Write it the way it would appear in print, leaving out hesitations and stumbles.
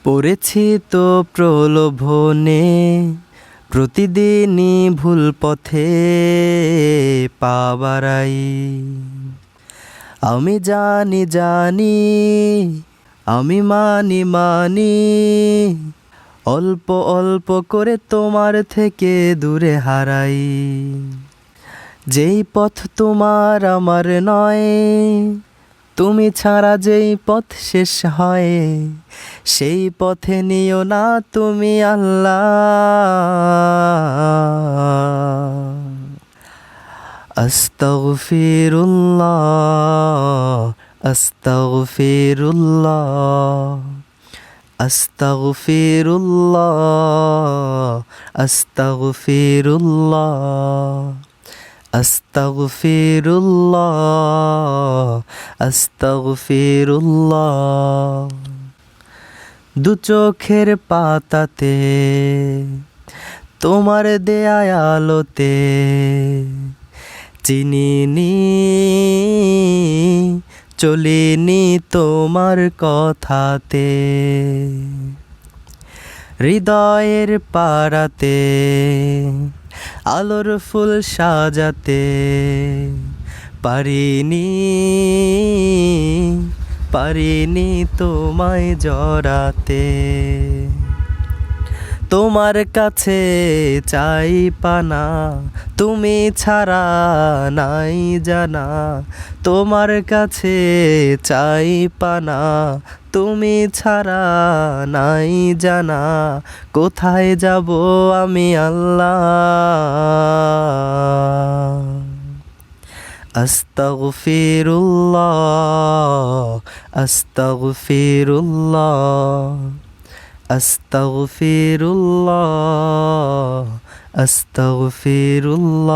পড়েছি তো প্রলোভনে, প্রতিদিনই ভুল পথে পা বাড়াই। আমি জানি জানি, আমি মানি মানি, অল্প অল্প করে তোমার থেকে দূরে হারাই। যেই পথ তোমার আমার নয়, তুমি ছাড়া যেই পথ শেষ হয়, সেই পথে নিও না তুমি আল্লাহ। আস্তাগফিরুল্লাহ, আস্তাগফিরুল্লাহ, আস্তাগফিরুল্লাহ, আস্তাগফিরুল্লাহ, আস্তাগফিরুল্লাহ, আস্তাগফিরুল্লাহ। দু চোখের পাতাতে তোমার দেয়া আলোতে চিনিনি, চলিনি তোমার কথাতে। হৃদয়ের পারাতে আলোর ফুল সাজাতে পারিনি, পারিনি তোমায় জড়াতে। তোমার কাছে চাই পানা, তুমি ছাড়া নাই জানা। তোমার কাছে চাই পানা, তুমি ছাড়া নাই জানা। কোথায় যাব আমি আল্লাহ? আস্তাগফিরুল্লাহ, আস্তাগফিরুল্লাহ, আস্তাগফিরুল্লাহ, আস্তাগফিরুল্লাহ।